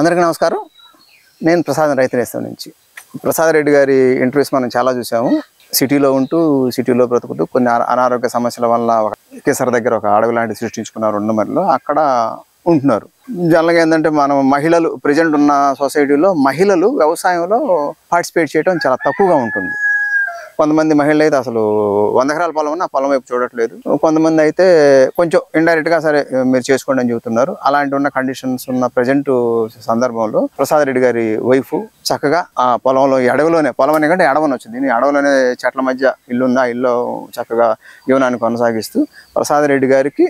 అందరికీ నమస్కారం. నేను ప్రసాద్ రైతు నేస్తం నుంచి. ప్రసాద్ రెడ్డి గారి ఇంటర్వ్యూస్ మనం చాలా చూసాము. సిటీలో ఉంటూ సిటీలో బ్రతుకుతూ కొన్ని అనారోగ్య సమస్యల వల్ల కేసర్ దగ్గర ఒక అడవి లాంటి సృష్టించుకున్నారు ఉండమరిలో. అక్కడ ఉంటున్నారు. జనరల్గా ఏంటంటే మనం మహిళలు ప్రజెంట్ ఉన్న సొసైటీలో మహిళలు వ్యవసాయంలో పార్టిసిపేట్ చేయడం చాలా తక్కువగా ఉంటుంది. కొంతమంది మహిళలు అయితే అసలు 100 ఎకరాల పొలం ఉన్న పొలం వైపు చూడట్లేదు. కొంతమంది అయితే కొంచెం ఇండైరెక్ట్గా సరే మీరు చేసుకోండి అని చెబుతున్నారు. అలాంటి ఉన్న కండిషన్స్ ఉన్న ప్రజెంట్ సందర్భంలో ప్రసాద్ రెడ్డి గారి వైఫ్ చక్కగా ఆ పొలంలో అడవిలోనే, పొలం అనే కంటే అడవని వచ్చింది, అడవిలోనే చెట్ల మధ్య ఇల్లు ఉంది. ఆ ఇల్లు చక్కగా జీవనాన్ని కొనసాగిస్తూ ప్రసాద్ రెడ్డి గారికి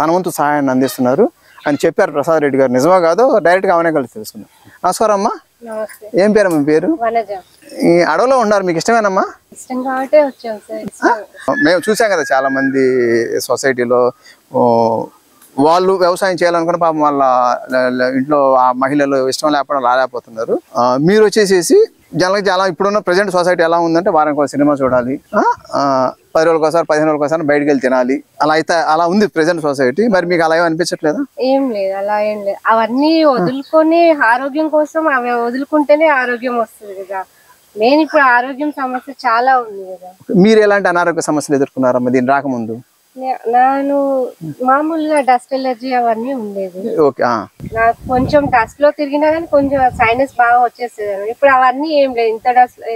తన వంతు సహాయాన్ని అందిస్తున్నారు అని చెప్పారు. ప్రసాద్ రెడ్డి గారు నిజమా కాదో డైరెక్ట్గా అవనే కలిసి తెలుసుకున్నాం. నమస్కారం అమ్మా. ఏం పేరు మీ పేరు? ఈ అడవిలో ఉన్నారు, మీకు ఇష్టమేనమ్మా? మేము చూసాం కదా చాలా మంది సొసైటీలో వాళ్ళు వ్యవసాయం చేయాలనుకున్న పాపం వాళ్ళ ఇంట్లో ఆ మహిళలు ఇష్టం లేకపోవడం రాలేకపోతున్నారు. మీరు వచ్చేసేసి జనరల్గా చాలా ఇప్పుడున్న ప్రజెంట్ సొసైటీ ఎలా ఉందంటే వారానికి ఒక సినిమా చూడాలి, 10 రోజులకోసారి 15 రోజులకోసారి బయటకు వెళ్ళి తినాలి, అలా ఉంది ప్రజెంట్ సొసైటీ. మరి మీకు అలా అనిపించట్లేదా? ఏం లేదు, అలా ఏం లేదు. అవన్నీ వదులుకొని ఆరోగ్యం కోసం అవి వదులుకుంటేనే ఆరోగ్యం వస్తుంది కదా. మెయిన్ ఇప్పుడు ఆరోగ్యం సమస్య చాలా ఉంది కదా. మీరు ఎలాంటి అనారోగ్య సమస్యలు ఎదుర్కొన్నారమ్మా దీని రాకముందు? నేను మామూలుగా డస్ట్ ఎలర్జీ అవన్నీ ఉండేది. నాకు కొంచెం డస్ట్ లో తిరిగినా కానీ కొంచెం సైనస్ బాగా వచ్చేసేది. ఇప్పుడు అవన్నీ ఏం లేదు.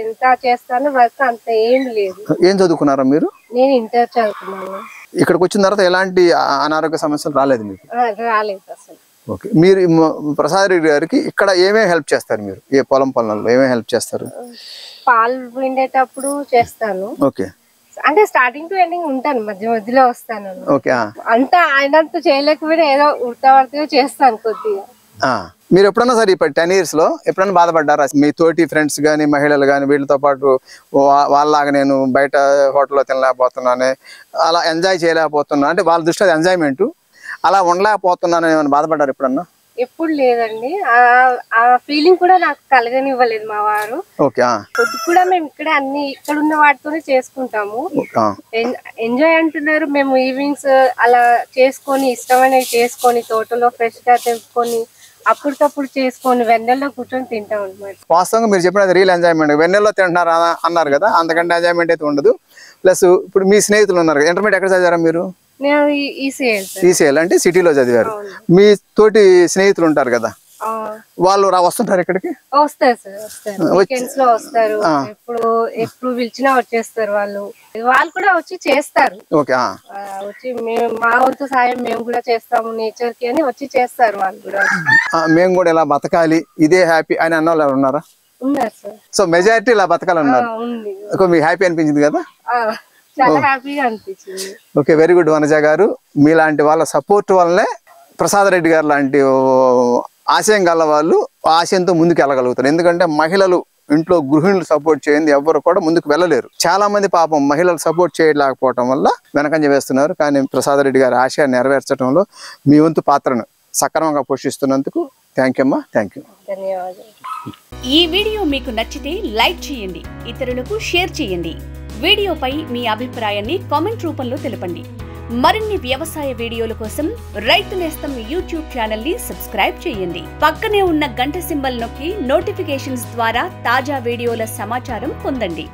ఎంత చేస్తానో వర్క్ అంత ఏం లేదు. ఏం చదువుకున్నారా మీరు? నేను ఇంటర్ చదువుకున్నాను. ఇక్కడికి వచ్చిన తర్వాత ఎలాంటి అనారోగ్య సమస్యలు రాలేదు మీకు? రాలేదు అసలు. ఓకే. మీరు ప్రసాద్ రెడ్డి గారికి ఇక్కడ ఏమేమి హెల్ప్ చేస్తారు? మీరు ఏ పొలంలో ఏమేమి హెల్ప్ చేస్తారు? పాలు పిండేటప్పుడు చేస్తాను. ఓకే. అంటే స్టార్టింగ్ టు ఎండింగ్ ఉంటాను, మధ్యలో వస్తాను. ఓకే. అంతా ఆయనంతా చేయలేకపోయినా ఏదో ఉడతావర్తగా చేస్తాను కొద్దిగా. మీరు ఎప్పుడన్నా సరే ఇప్పుడు 10 years లో ఎప్పుడన్నా బాధపడ్డారా? మీ తోటి ఫ్రెండ్స్ కానీ మహిళలు కానీ వీళ్ళతో పాటు వాళ్ళలాగా నేను బయట హోటల్లో తినలేకపోతున్నాను, అలా ఎంజాయ్ చేయలేకపోతున్నా అంటే వాళ్ళ దృష్టి అది ఎంజాయ్మెంట్, అలా ఉండలేకపోతున్నాను ఏమైనా బాధపడ్డారు ఎప్పుడన్నా? ఎప్పుడు లేదండి. ఆ ఫీలింగ్ కూడా నాకు కలగనివ్వలేదు మా వారు. ఫుడ్ కూడా మేము ఇక్కడ అన్ని ఇక్కడ ఉన్న వాటితోనే చేసుకుంటాము. ఎంజాయ్ అంటున్నారు. మేము ఈవినింగ్స్ అలా చేసుకొని ఇష్టమైనవి చేసుకొని తోటలో ఫ్రెష్ గా తెంపుకొని అప్పటికప్పుడు చేసుకొని వెన్నెల్లో కూర్చొని తింటాం అనమాట. వాస్తవంగా మీరు చెప్పినది రియల్ ఎంజాయ్మెంట్. వెన్నెల్లో తింటున్నారు అన్నారు కదా, అంతకంటే ఎంజాయ్మెంట్ అయితే ఉండదు. ప్లస్ ఇప్పుడు మీ స్నేహితులు ఉన్నారు, ఇంటర్మీడియట్ ఎక్కడ చదివారా మీరు? ఈసీఎల్ అంటే సిటీలో చదివారు. మీ తోటి స్నేహితులు ఉంటారు కదా, వాళ్ళు వస్తుంటారు ఇక్కడికి? వస్తారు సార్, వీకెండ్స్ లో వస్తారు. ఎప్పుడు పిలిచినా వచ్చేస్తారు. వాళ్ళు కూడా వచ్చి చేస్తారు. వచ్చి మా వంతు సాయం మేము కూడా చేస్తాము నేచర్ కి అని వచ్చి చేస్తారు వాళ్ళు కూడా. మేము కూడా ఇలా బతకాలి, ఇదే హ్యాపీ అని అన్న వాళ్ళు ఉన్నారా? ఉన్నారు సార్. సో మెజారిటీ ఇలా బతకాలన్నారు. మీకు హ్యాపీ అనిపించింది కదా? చాలా హ్యాపీగా అనిపించింది. ఓకే, వెరీ గుడ్ వనజ గారు. మీలాంటి వాళ్ళ సపోర్ట్ వల్లనే ప్రసాద్ రెడ్డి గారు లాంటి ఆశయం గల వాళ్ళు ఆశయంతో ముందుకు వెళ్ళగలుగుతారు. ఎందుకంటే మహిళలు ఇంట్లో గృహిణులు సపోర్ట్ చేయండి ఎవరు కూడా ముందుకు వెళ్ళలేరు. చాలా మంది పాపం మహిళలు సపోర్ట్ చేయలేకపోవటం వల్ల వెనకంజ వేస్తున్నారు. కానీ ప్రసాద్ రెడ్డి గారి ఆశయాన్ని నెరవేర్చడంలో మీ వంతు పాత్రను సక్రమంగా పోషిస్తున్నందుకు థ్యాంక్ యూ అమ్మా. Thank you. ధన్యవాదాలు. ఈ వీడియో మీకు నచ్చితే లైక్ చేయండి, ఇతరులకు షేర్ చేయండి. వీడియోపై మీ అభిప్రాయాన్ని కామెంట్ రూపంలో తెలపండి. మరిన్ని వ్యవసాయ వీడియోల కోసం రైతు నేస్తం యూట్యూబ్ ఛానల్ ని సబ్స్క్రైబ్ చేయండి. పక్కనే ఉన్న గంట సింబల్ నొక్కి నోటిఫికేషన్స్ ద్వారా తాజా వీడియోల సమాచారం పొందండి.